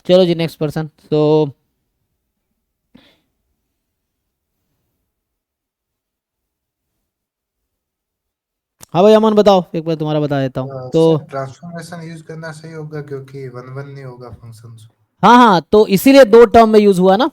चलो जी next person. तो हाँ भाई अमन बताओ, एक बार तुम्हारा बता देता हूँ तो। सर ट्रांसफॉर्मेशन यूज करना सही होगा क्योंकि वन वन नहीं होगा फंक्शन। हाँ हाँ, तो इसीलिए दो टर्म में यूज हुआ ना।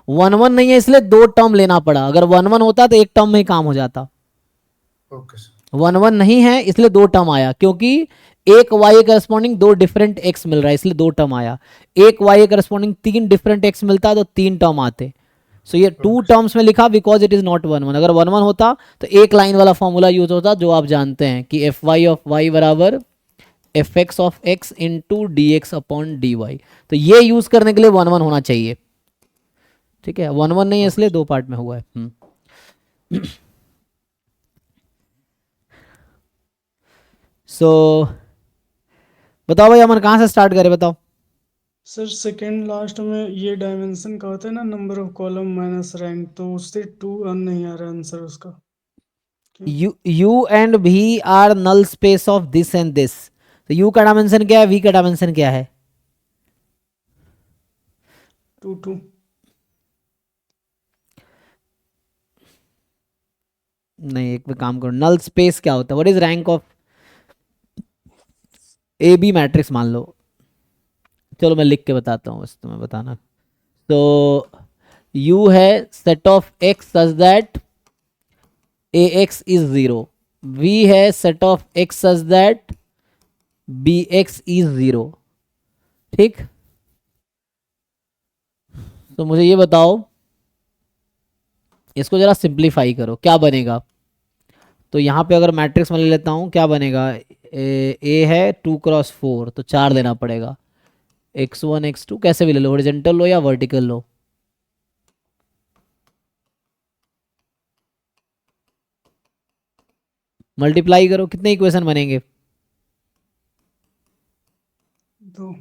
वन वन नहीं है इसलिए दो टर्म लेना पड़ा, अगर वन वन होता तो एक टर्म में ही काम हो जाता। Okay sir. वन वन नहीं है इसलिए दो टर्म आया, क्योंकि एक वाई करस्पॉन्डिंग दो डिफरेंट एक्स मिल रहा है इसलिए दो टर्म आया। एक वाई करस्पॉन्डिंग तीन डिफरेंट एक्स मिलता तो तीन टर्म आते। सो ये टू ओके सर। टर्म्स में लिखा because it is not one one. अगर वन वन होता तो एक लाइन वाला फॉर्मूला यूज होता जो आप जानते हैं कि एफ वाई ऑफ वाई बराबर F X of X into D X upon D Y. तो ये यूज करने के लिए वन वन होना चाहिए। ठीक है, वन वन नहीं है ओके इसलिए सर। दो पार्ट में हुआ है। सो बताओ भाई अमन कहाँ से स्टार्ट करें बताओ। सर सेकंड लास्ट में ये डायमेंशन का होता है ना, number of column minus rank, तो उससे टू नहीं आ रहा आंसर उसका। क्यों? U and V are null space of this and this. तो यू का डायमेंशन क्या है, वी का डायमेंशन क्या है? Two two. नहीं, एक पे काम करो, नल स्पेस क्या होता है, what is rank of A B matrix मान लो। चलो मैं लिख के बताता हूँ बस तुम्हें बताना। तो यू है set of x such that A x is zero. V है set of x such that B x is zero. ठीक, तो मुझे ये बताओ, इसको जरा सिंप्लीफाई करो क्या बनेगा। तो यहाँ पे अगर मैट्रिक्स में ले लेता हूँ क्या बनेगा, ए है टू क्रॉस फोर तो चार लेना पड़ेगा। एक्स वन एक्स टू कैसे भी ले लो, हॉरिजॉन्टल लो या वर्टिकल लो। मल्टीप्लाई करो, कितने इक्वेशन बनेंगे? दो।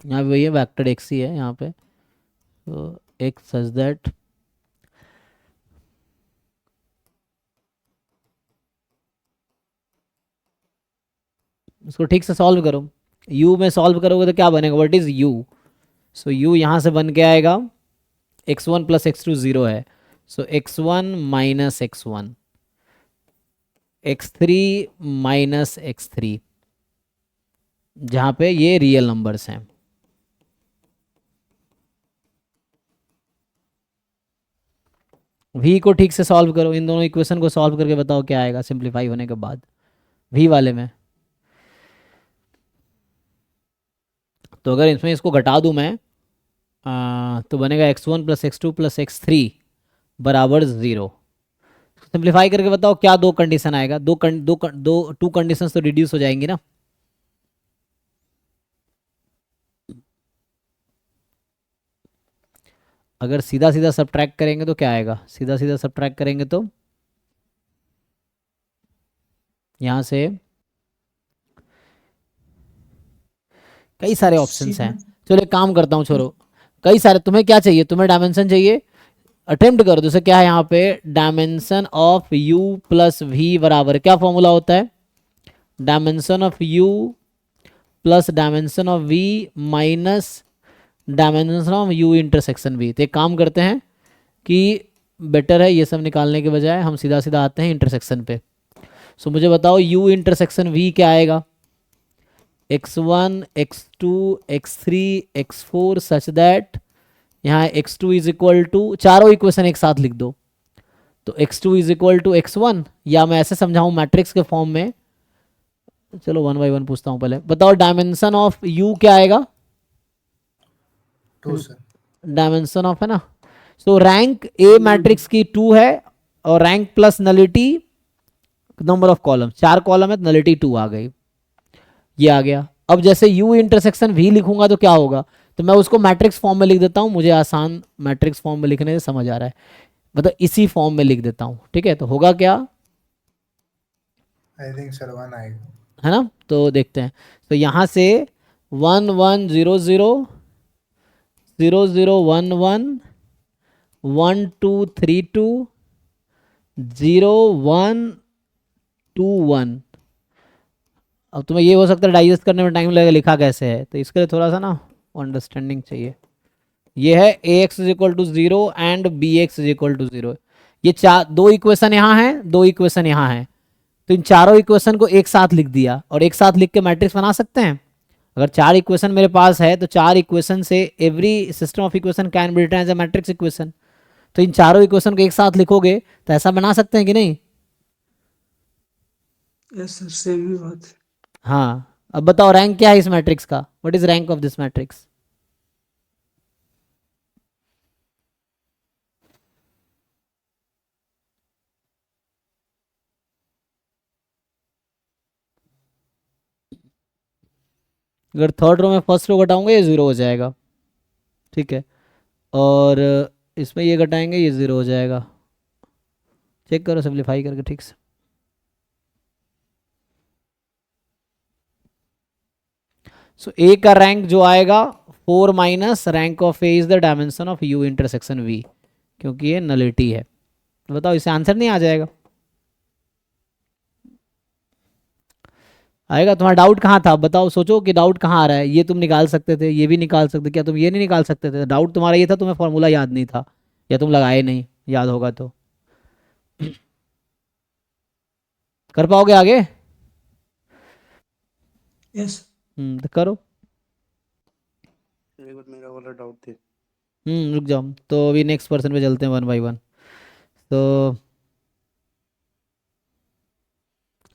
यहाँ पे वही है, वेक्टर एक्स ही है यहाँ पे। तो एक्स सच दैट, इसको ठीक से सॉल्व करो। यू में सॉल्व करोगे तो क्या बनेगा, what is U. So U यहाँ से बन के आएगा x one plus x two zero है। So x one minus x one, x three minus x three, जहाँ पे ये रियल नंबर्स हैं। वी को ठीक से सॉल्व करो, इन दोनों इक्वेशन को सॉल्व करके बताओ क्या आएगा सिंप्लीफाई होने के बाद वी वाले में। तो अगर इसमें इसको घटा दूं मैं, तो बनेगा x one plus x two plus x three बराबर ज़ीरो। सिंप्लीफाई करके बताओ क्या दो कंडीशन आएगा, दो टू कंडीशंस तो रिड्यूस हो जाएंगी ना। अगर सीधा सीधा सब्ट्रैक्ट करेंगे तो क्या आएगा, सीधा सीधा सब्ट्रैक्ट करेंगे तो यहाँ से कई सारे ऑप्शंस हैं। सीधा। चलो एक काम करता हूँ, छोड़ो। कई सारे, तुम्हें क्या चाहिए, तुम्हें डायमेंशन चाहिए, अटेम्प्ट करो। जैसे क्या है यहाँ पे, dimension of u plus V बराबर क्या फॉर्मूला होता है, dimension of u plus dimension of v minus dimension of u intersection v। तो एक काम करते हैं कि बेटर है ये सब निकालने के बजाय हम सीधा सीधा आते हैं इंटरसेक्शन पे। सो मुझे बताओ u इंटरसेक्शन v क्या आएगा, x one x two x three x four such that यहाँ x two is equal to, चारों इक्वेशन एक साथ लिख दो। तो x two is equal to x one, या मैं ऐसे समझाऊं मैट्रिक्स के फॉर्म में। चलो वन बाई वन पूछता हूँ, पहले बताओ डायमेंशन ऑफ यू क्या आएगा, टू सर। डायमेंशन ऑफ है ना। सो रैंक ए मैट्रिक्स की टू है, और rank plus nullity number of column, चार कॉलम है तो नलिटी टू आ गई, ये आ गया। अब जैसे यू इंटरसेक्शन वी लिखूंगा तो क्या होगा, तो मैं उसको मैट्रिक्स फॉर्म में लिख देता हूँ, मुझे आसान मैट्रिक्स फॉर्म में लिखने से समझ आ रहा है, मतलब इसी फॉर्म में लिख देता हूँ। ठीक है, तो होगा क्या, आई थिंक सर वन आएगा। है ना। तो देखते हैं, तो यहाँ से वन वन जीरो जीरो 0011 1232 0121। अब तुम्हें ये हो सकता है डाइजेस्ट करने में टाइम लगेगा लिखा कैसे है, तो इसके लिए थोड़ा सा ना अंडरस्टैंडिंग चाहिए। ये है ax is equal to 0 and bx is equal to 0। ये दो इक्वेशन यहाँ हैं, दो इक्वेशन यहाँ हैं, तो इन चारों इक्वेशन को एक साथ लिख दिया और एक साथ लिख के मैट्रिक्स बना सकते हैं। अगर चार इक्वेशन मेरे पास है तो चार इक्वेशन से every system of equation can be written as a matrix equation. तो इन चारों इक्वेशन को एक साथ लिखोगे तो ऐसा बना सकते हैं कि नहीं? यस सर, सेम ही बात है। हाँ, अब बताओ रैंक क्या है इस मैट्रिक्स का? What is rank of this matrix? अगर थर्ड रो में फर्स्ट रो घटाऊंगा ये जीरो हो जाएगा, ठीक है, और इसमें ये घटाएंगे ये जीरो हो जाएगा। चेक करो सिंप्लीफाई करके ठीक से। सो ए का रैंक जो आएगा 4 minus rank of A is the dimension of U intersection V, क्योंकि ये नलिटी है। तो बताओ इससे आंसर नहीं आ जाएगा? आएगा? तुम्हारा डाउट कहाँ था बताओ, सोचो कि डाउट कहाँ आ रहा है। ये तुम निकाल सकते थे, ये भी निकाल सकते, क्या तुम ये नहीं निकाल सकते थे? डाउट तुम्हारा ये था तुम्हें फॉर्मूला याद नहीं था, या तुम लगाए नहीं, याद होगा तो कर पाओगे आगे? यस तो करो। एक बार मेरा वाला डाउट थे। रुक जाओ, तो अभी नेक्स्ट पर्सन पे चलते हैं वन बाय वन। तो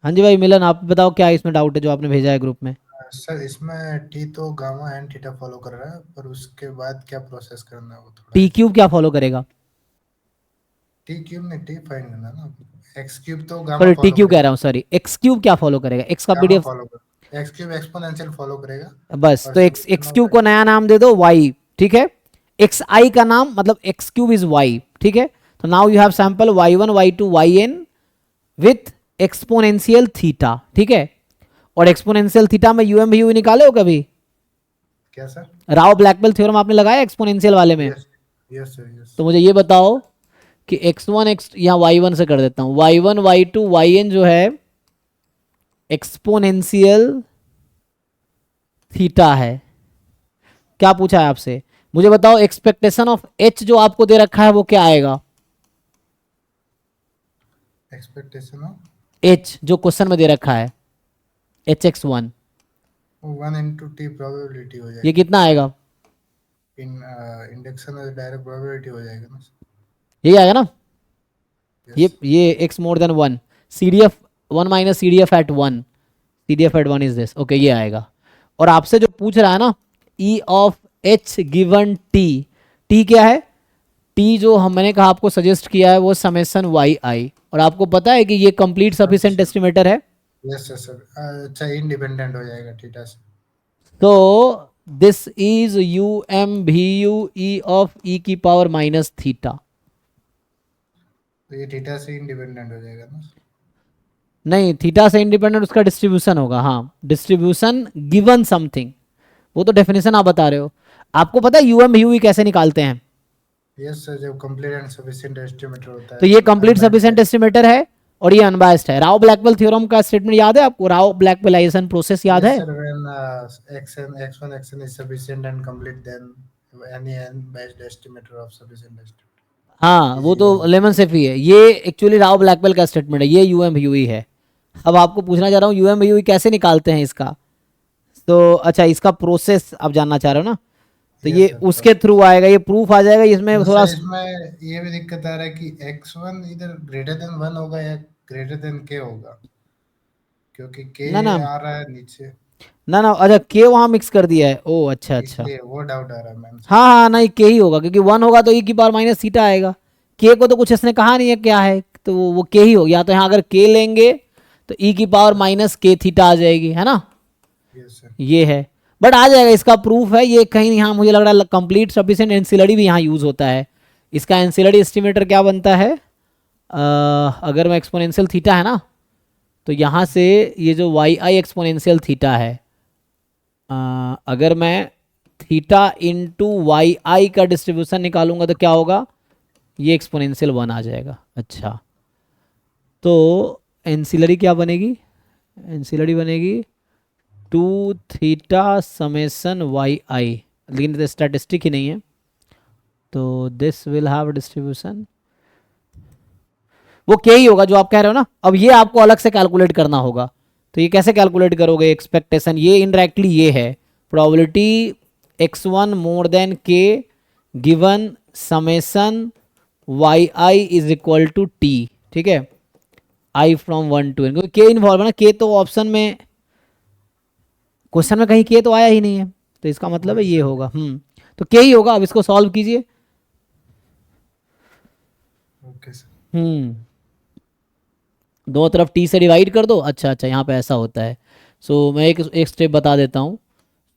हाँ जी भाई मिलन, आप बताओ क्या इसमें डाउट है जो आपने भेजा है ग्रुप में? सर इसमें टी तो गामा एंड थीटा फॉलो कर रहा है, पर उसके बाद क्या प्रोसेस करना है वो थोड़ा। टी क्यूब क्या फॉलो करेगा? टी क्यूब ने टी फाइंड करना है ना, एक्स क्यूब तो gamma sorry T follow cube कह करेगा। रहा हूँ, सॉरी एक्स क्यूब क्या फॉलो करेगा? एक्स का गामा पीडीएफ फॉलो कर, एक्स क्यूब एक्सपोनेंशियल फॉलो करेगा। बस, और तो एक्स समीकरण एक्स क्यूब होगा को नया नाम दे दो वाई, ठीक है। एक्स आई का नाम मतलब एक्स क्यूब इज वाई, ठीक है। तो now you have sample Y one Y two Y N with exponential theta, ठीक है। और एक्सपोनेंशियल थीटा में यूएम भी निकाले हो कभी? क्या सर? राव ब्लैकबेल थ्योरम आपने लगाया एक्सपोनेंशियल वाले में? Yes yes sir yes. तो मुझे ये बताओ कि x1 x यहाँ y1 से कर देता हूँ, y1 y2 yn जो है एक्सपोनेंशियल थीटा है। क्या पूछा है आपसे? मुझे बताओ एक्सपेक्टेशन ऑफ h जो आपको दे रखा है वो क्या आएगा? एक्सपेक्टेशन ऑफ h जो क्वेश्चन में दे रखा है hx1, 1 into t प्रोबेबिलिटी हो ये जाएगी। कितना आएगा? इन इंडक्शन में डायरेक्ट प्रोबेबिलिटी हो जाएगा ना। यही आएगा ना? यस ये x more than 1, cdf 1 minus cdf at 1, cdf at 1 is this, okay ये आएगा। और आपसे जो पूछ रहा है ना e of h given t, t क्या है? t जो मैंने कहा आपको सजेस्ट किया है वो समेशन वाई आई, और आपको पता है कि ये कंप्लीट सफिशिएंट एस्टिमेटर है। Yes sir. अच्छा इंडिपेंडेंट हो जाएगा थीटा से। तो this is U M V U E of e की पावर माइनस थीटा। तो ये थीटा से इंडिपेंडेंट हो जाएगा ना। नहीं, थीटा से इंडिपेंडेंट उसका डिस्ट्रीब्यूशन होगा। हाँ, डिस्ट्रीब्यूशन गिवन समथिंग, वो तो डेफिनेशन आप बता रहे हो। आपको पता है यूएम वी कैसे निकालते हैं? यस सर, जब कंप्लीट एंड सफिशिएंट एस्टिमेटर होता है तो ये कंप्लीट unbiased सफिशिएंट एस्टिमेटर है और ये अनबायस्ड है। राव ब्लैकबेल थ्योरम का स्टेटमेंट याद है आपको? राव ब्लैकबेलाइजेशन प्रोसेस याद है? Yes, sir, when x1 xn is sufficient and complete, then any n-based estimator of sufficient estimate. हाँ, वो तो लेमन सेफी है, ये एक्चुअली राव ब्लैकबेल का स्टेटमेंट है, ये यूएम वी है। अब आपको पूछना चाह रहा हूँ यूएम वी कैसे निकालते हैं इसका। तो अच्छा, इसका प्रोसेस आप जानना चाह रहे हो ना? तो Yes, ये sir, उसके थ्रू आएगा, ये प्रूफ आ जाएगा इसमें तो थोड़ा। सर इसमें ये भी दिक्कत आ रहा है कि x1 इधर ग्रेटर देन 1 होगा या ग्रेटर देन k होगा, क्योंकि k ना ना आ रहा है नीचे, ना ना, अच्छा के वहाँ मिक्स कर दिया है, ओ अच्छा अच्छा। इसलिए वो डाउट आ रहा है मैम। हाँ हाँ, नहीं के ही होगा, क्योंकि 1 होगा तो ई की पावर माइनस थीटा आएगा। के को तो कुछ इसने कहा नहीं है क्या है, तो वो के ही हो गया। तो यहाँ अगर के लेंगे तो ई की पावर माइनस के थीटा आ जाएगी, है ना? Yes sir. ये है, बट आ जाएगा, इसका प्रूफ है ये कहीं यहाँ। मुझे लग रहा है कंप्लीट सफिशिएंट एनसीएलडी भी यहाँ यूज होता है। इसका एनसीएलडी एस्टिमेटर क्या बनता है? अगर मैं एक्सपोनेंशियल थीटा है ना, तो यहाँ से ये जो वाई आई एक्सपोनेंशियल थीटा है, अगर मैं थीटा इंटू वाई आई का डिस्ट्रीब्यूशन निकालूंगा तो क्या होगा, ये एक्सपोनेंशियल 1 आ जाएगा। अच्छा, तो एंसिलरी क्या बनेगी, एंसिलरी बनेगी 2 थीटा समेसन वाई आई, लेकिन तो स्टैटिस्टिक ही नहीं है, तो दिस विल हैव डिस्ट्रीब्यूशन, वो क्या ही होगा जो आप कह रहे हो ना। अब ये आपको अलग से कैलकुलेट करना होगा, तो ये कैसे कैलकुलेट करोगे, एक्सपेक्टेशन, ये इनडायरेक्टली ये है probability x1 more than k given summation Y I is equal to T, ठीक है, आई फ्रॉम 1 to n, क्योंकि k इन्वॉल्व है ना, k तो ऑप्शन में, क्वेश्चन में कहीं k तो आया ही नहीं है, तो इसका मतलब है ये होगा। तो k ही होगा। अब इसको सॉल्व कीजिए। Okay sir. दो तरफ t से डिवाइड कर दो। अच्छा अच्छा, यहाँ पे ऐसा होता है। सो मैं एक स्टेप बता देता हूँ।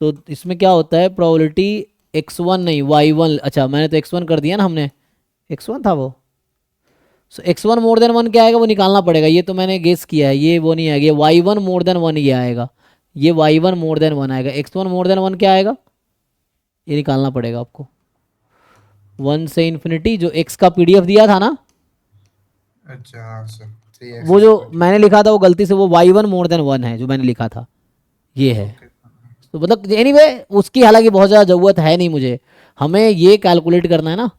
तो इसमें क्या होता है, प्रोबेबिलिटी x1 नहीं y1, अच्छा मैंने तो x1 कर दिया ना, हमने x1 था वो। सो x1 मोर देन 1 क्या आएगा वो निकालना पड़ेगा, ये तो मैंने गेस किया है, ये वो नहीं आएगा, ये y1 मोर देन 1 ये आएगा, ये y1 मोर देन 1 आएगा। x1 मोर देन 1 क्या आएगा, ये निकालना पड़ेगा आपको। 1 से इन्फिनिटी, जो x का PDF दिया था ना, अच्छा हाँ सर, 3x वो जो मैंने लिखा था वो गलती से वो y1 मोर देन 1 है जो मैंने लिखा था, ये है। तो मतलब एनीवे उसकी हालांकि बहुत ज़्यादा ज़रूरत है नहीं मुझे, हमें ये कैलकुलेट करना है ना।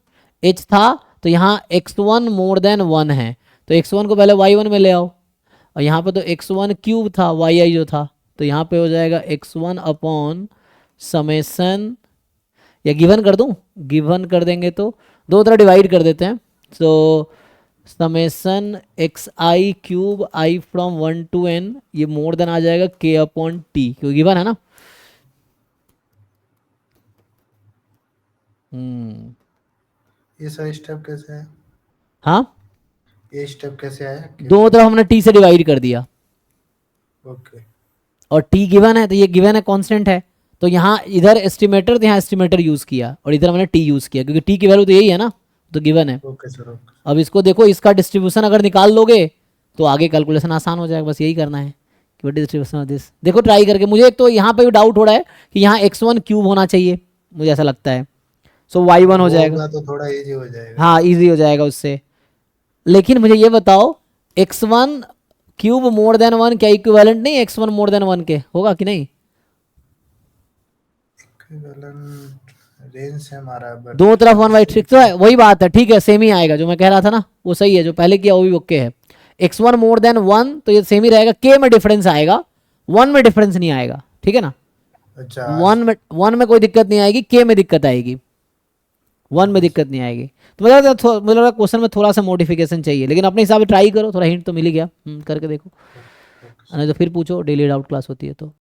h था तो यहाँ x1 मोर देन 1 है, तो x1 को पहले y1 में ले आओ, और यहाँ पे तो x1 क्यूब था yi जो था, तो यहाँ पे हो जाएगा x1 अपॉन समेसन, या गिवन कर दूँ, गिवन कर देंगे तो दो तरह डिवाइड कर देते हैं। तो summation x I cube I from 1 to n, ये मोर देन आ जाएगा k अपॉन टी, क्योंकि गिवन है ना। ये सर स्टेप कैसे है, हाँ, ये स्टेप कैसे आया? दोनों तरफ हमने t से डिवाइड कर दिया, ओके और t गिवन है, तो ये गिवन है, कांस्टेंट है, तो यहाँ इधर एस्टिमेटर, तो यहाँ एस्टिमेटर यूज़ किया, और इधर हमने t यूज़ किया, क्योंकि t की वैल्यू तो यही है ना, तो गिवन है। Okay sir okay. अब इसको देखो, इसका डिस्ट्रीब्यूशन अगर निकाल लोगे तो आगे कैलकुलेशन आसान हो जाएगा, बस यही करना है कि what is distribution of this. देखो ट्राई करके, मुझे एक तो यहाँ पे भी डाउट हो रहा है कि यहाँ x1 क्यूब होना चाहिए, मुझे ऐसा लगता है, सो y1 हो जाएगा, होगा तो थोड़ा इजी हो जाएगा। हाँ इजी हो जाएगा उससे। लेकिन मुझे ये बताओ, x1 क्यूब मोर देन 1 क्या इक्विवेलेंट नहीं x1 मोर देन 1 के, होगा कि नहीं? रेंज से हमारा दो तरफ 1/3 तो है, वही बात है, ठीक है, सेम ही आएगा, जो मैं कह रहा था ना वो सही है, जो पहले किया वो भी ओके है। x1 मोर देन 1 तो ये सेम ही रहेगा, k में डिफरेंस आएगा, 1 में डिफरेंस नहीं आएगा, ठीक है ना। अच्छा 1 में कोई दिक्कत नहीं आएगी, k में दिक्कत आएगी, 1 में दिक्कत नहीं आएगी। तो मुझे लगा क्वेश्चन में थोड़ा सा मॉडिफिकेशन चाहिए, लेकिन अपने हिसाब से ट्राई करो, थोड़ा हिंट तो मिल ही गया, करके देखो, नहीं तो फिर पूछो, डेली डाउट क्लास होती है तो।